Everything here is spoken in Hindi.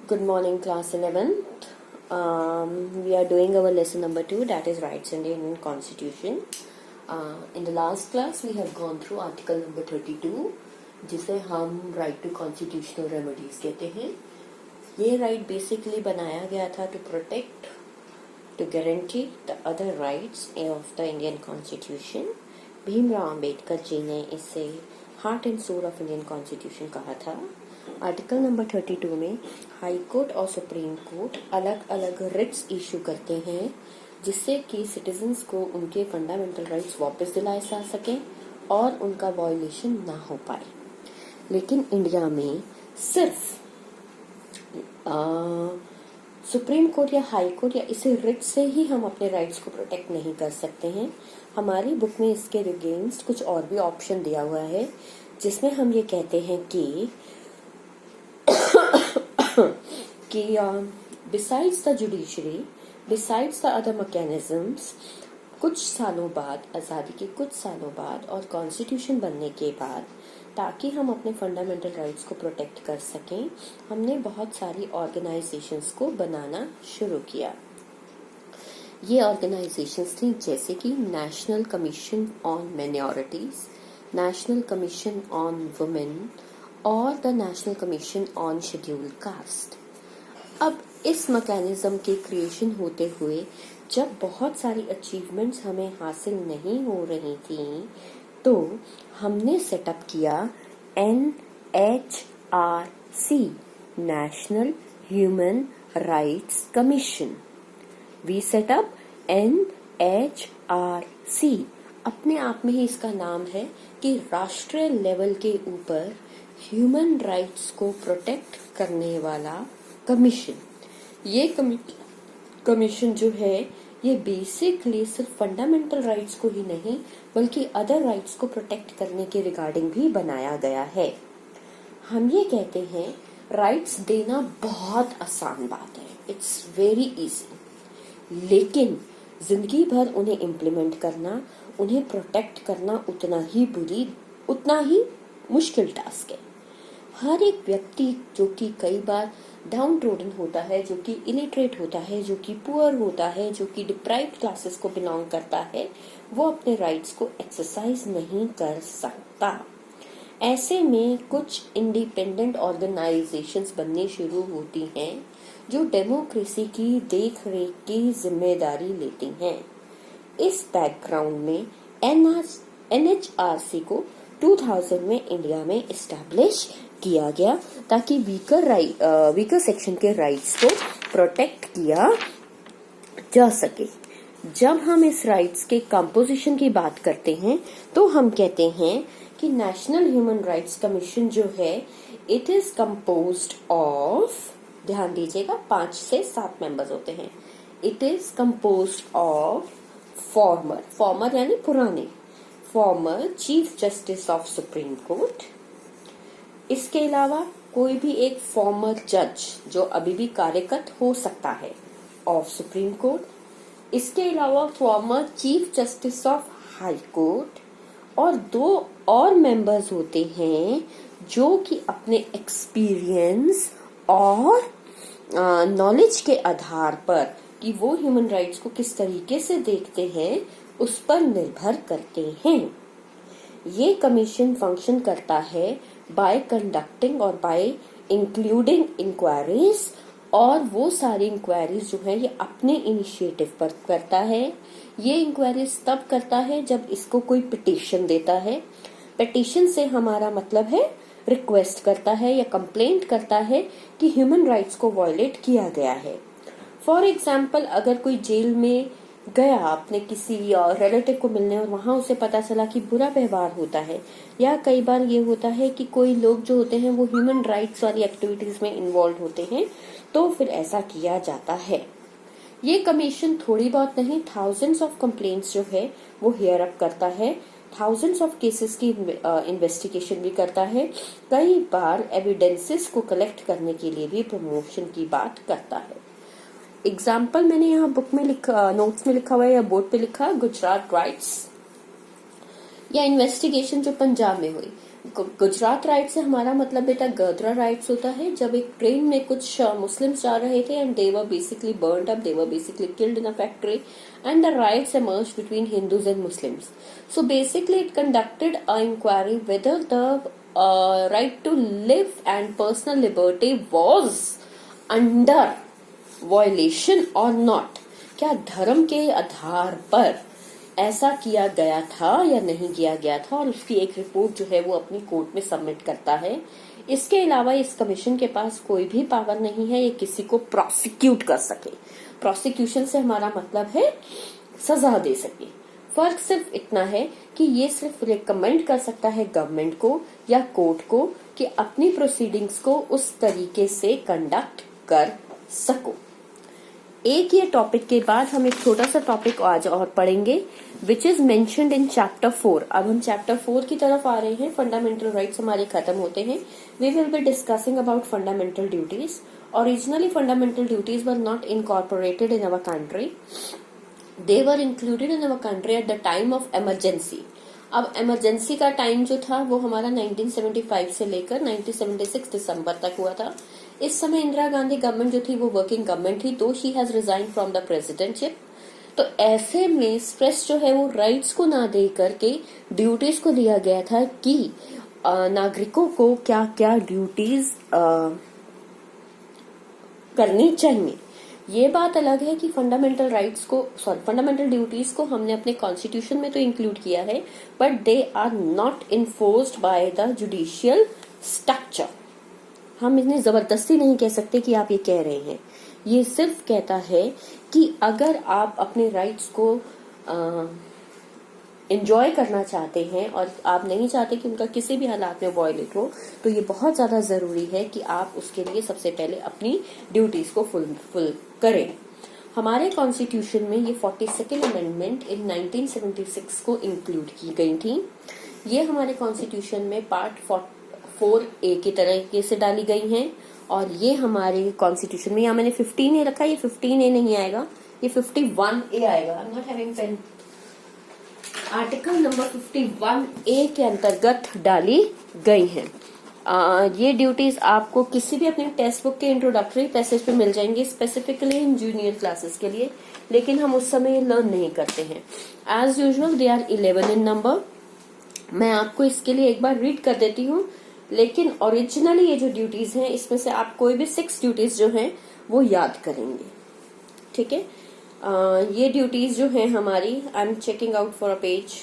Good morning, class 11th. We are doing our lesson number 2, that is rights in the Indian Constitution. In the last class, we have gone through article number 32, जिसे हम right to constitutional remedies कहते हैं. ये right basically बनाया गया था to protect, to guarantee the other rights of the Indian Constitution. Bhimrao Ambedkar ji ने इसे heart and soul of Indian constitution कहा था. आर्टिकल नंबर 32 में हाई कोर्ट और सुप्रीम कोर्ट अलग अलग रिट्स इशू करते हैं जिससे कि सिटीजन्स को उनके फंडामेंटल राइट्स वापस दिलाए जा सकें और उनका वायलेशन ना हो पाए. लेकिन इंडिया में सिर्फ सुप्रीम कोर्ट या हाई कोर्ट या इसे रिट से ही हम अपने राइट्स को प्रोटेक्ट नहीं कर सकते हैं. हमारी बुक में इसके अगेंस्ट कुछ और भी ऑप्शन दिया हुआ है जिसमें हम ये कहते हैं कि besides the judiciary, besides the other mechanisms, कुछ सालों बाद, आज़ादी के कुछ सालों बाद और कॉन्स्टिट्यूशन बनने के बाद, ताकि हम अपने फंडामेंटल राइट्स को प्रोटेक्ट कर सकें, हमने बहुत सारी ऑर्गेनाइजेशंस को बनाना शुरू किया. ये ऑर्गेनाइजेशंस थी जैसे कि national commission on minorities, national commission on women और the national commission on scheduled caste. अब इस मैकेनिज्म के क्रिएशन होते हुए जब बहुत सारी अचीवमेंट्स हमें हासिल नहीं हो रही थी तो हमने सेटअप किया NHRC, national human rights commission. We set up NHRC. अपने आप में ही इसका नाम है कि राष्ट्रीय लेवल के ऊपर ह्यूमन राइट्स को प्रोटेक्ट करने वाला कमीशन. ये कमीशन जो है ये बेसिकली सिर्फ फंडामेंटल राइट्स को ही नहीं बल्कि अदर राइट्स को प्रोटेक्ट करने के रिगार्डिंग भी बनाया गया है. हम ये कहते हैं राइट्स देना बहुत आसान बात है, इट्स वेरी इजी. लेकिन जिंदगी भर उन्हें इम्प्लीमेंट करना, उन्हें प्रोटेक्ट करना उतना ही मुश्किल टास्क है. हर एक व्यक्ति जो कि कई बार डाउन ट्रोडन होता है, जो कि इलिटरेट होता है, जो कि पुअर होता है, जो कि डिप्राइव्ड क्लासेस को बिलोंग करता है, वो अपने राइट्स को एक्सरसाइज नहीं कर सकता. ऐसे में कुछ इंडिपेंडेंट ऑर्गेनाइजेशंस बनने शुरू होती हैं जो डेमोक्रेसी की देख रेख की जिम्मेदारी लेती हैं. इस बैकग्राउंड में NHRC को 2000 में इंडिया में एस्टैब्लिश किया गया ताकि वीकर सेक्शन के राइट्स को प्रोटेक्ट किया जा सके. जब हम इस राइट्स के कंपोजिशन की बात करते हैं तो हम कहते हैं कि नेशनल ह्यूमन राइट्स कमीशन जो है इट इज कंपोज्ड ऑफ, ध्यान दीजिएगा, 5 से 7 मेंबर्स होते हैं. It is composed of former यानी पुराने former chief justice of supreme court. इसके अलावा कोई भी एक फॉर्मर जज जो अभी भी कार्यरत हो सकता है ऑफ सुप्रीम कोर्ट. इसके अलावा former chief justice of high court और 2 और मेंबर्स होते हैं जो कि अपने एक्सपीरियंस और नॉलेज के आधार पर कि वो ह्यूमन राइट्स को किस तरीके से देखते हैं उस पर निर्भर करते हैं. ये कमीशन फंक्शन करता है बाय कंडक्टिंग और बाय इंक्लूडिंग इंक्वायरीज, और वो सारी इंक्वायरीज जो है ये अपने इनिशिएटिव पर करता है. ये इंक्वायरीज तब करता है जब इसको कोई पिटीशन देता है. पिटीशन से हमारा मतलब है रिक्वेस्ट करता है या कंप्लेंट करता है कि ह्यूमन राइट्स को वायलेट किया गया है. फॉर एग्जाम्पल, अगर कोई जेल में गया अपने किसी रिलेटिव को मिलने और वहां उसे पता चला कि बुरा व्यवहार होता है, या कई बार ये होता है कि कोई लोग जो होते हैं वो ह्यूमन राइट्स वाली एक्टिविटीज में इन्वॉल्व होते हैं, तो फिर ऐसा किया जाता है. ये कमीशन थोड़ी बहुत नहीं, थाउजेंड्स ऑफ कंप्लेंट्स जो है वो हेयर अप करता है, थाउजेंड्स ऑफ केसेस की इन्वेस्टिगेशन भी करता है, कई बार एविडेंसेस को कलेक्ट करने के लिए भी प्रमोशन की बात करता है. एग्जाम्पल मैंने यहाँ बुक में नोट्स में लिखा हुआ है या बोर्ड पे लिखा, गुजरात राइट्स या इन्वेस्टिगेशन जो पंजाब में हुई. गुजरात राइट से हमारा मतलब बेटा गदरा राइट्स होता है। जब एक ट्रेन में कुछ मुस्लिम्स जा रहे थे and they were basically burned up, they were basically killed in a factory and the rights emerged between Hindus and Muslims. So basically it conducted an inquiry whether the right to live and personal liberty was under violation or not. क्या धर्म के आधार पर ऐसा किया गया था या नहीं किया गया था, और उसकी एक रिपोर्ट जो है वो अपनी कोर्ट में सबमिट करता है। इसके अलावा इस कमीशन के पास कोई भी पावर नहीं है ये किसी को प्रोसिक्यूट कर सके। प्रोसिक्यूशन से हमारा मतलब है सजा दे सके। फर्क सिर्फ इतना है कि ये सिर्फ रिकमेंड कर सकता है गवर्नमेंट को या कोर्ट को कि अपनी प्रोसीडिंग्स को उस तरीके से कंडक्ट कर सको। एक ये टॉपिक के बाद हम एक छोटा सा टॉपिक आज और पढ़ेंगे which is mentioned in chapter 4। अब हम चैप्टर 4 की तरफ आ रहे हैं। फंडामेंटल राइट्स हमारे खत्म होते हैं। We will be discussing about fundamental duties. Originally fundamental duties were not incorporated in our country, they were included in our country at the time of emergency. अब इमरजेंसी का टाइम जो था वो हमारा 1975 से लेकर 1976 दिसंबर तक हुआ था। इस समय इंदिरा गांधी गवर्नमेंट जो थी वो वर्किंग गवर्नमेंट थी, दो she has resign from the presidentship. तो ऐसे में स्ट्रेस जो है वो राइट्स को ना दे करके ड्यूटीज को दिया गया था कि नागरिकों को क्या क्या ड्यूटीज करनी चाहिए। ये बात अलग है कि फंडामेंटल राइट्स को फंडामेंटल ड्यूटीज को हमने अपने कॉन्स्टिट्यूशन में तो इंक्लूड किया है, but they are not enforced by the judicial structure. हम इन्हें जबरदस्ती नहीं कह सकते कि आप ये कह रहे हैं। ये सिर्फ कहता है कि अगर आप अपने राइट्स को एंजॉय करना चाहते हैं और आप नहीं चाहते कि उनका किसी भी हालात में वॉयलेट हो, तो ये बहुत ज्यादा जरूरी है कि आप उसके लिए सबसे पहले अपनी ड्यूटीज को फुल करें। हमारे कॉन्स्टिट्यूशन में ये 42nd अमेंडमेंट इन 1976 को इंक्लूड की गई थी। ये हमारे कॉन्स्टिट्यूशन में पार्ट 4A की तरीके से डाली गई हैं, और ये हमारे कॉन्स्टिट्यूशन में, यहाँ मैंने 15A रखा, ये 15A नहीं आएगा, ये 51A आएगा। I am not having pain. Article number 51A के अंतर्गत डाली गई हैं। ये ड्यूटीज आपको किसी भी अपने टेक्स्ट बुक के इंट्रोडक्टरी पैसेज पे मिल जाएंगे, स्पेसिफिकली इन जूनियर क्लासेस के लिए, लेकिन हम उस समय लर्न नहीं करते हैं। As usual they are 11 in number. मैं आपको इसके लिए एक बार रीड कर देती हूँ, लेकिन ओरिजिनली ये जो ड्यूटीज हैं इसमें से आप कोई भी 6 ड्यूटीज जो हैं वो याद करेंगे। ठीक है, ये ड्यूटीज जो हैं हमारी, I am checking out for a page.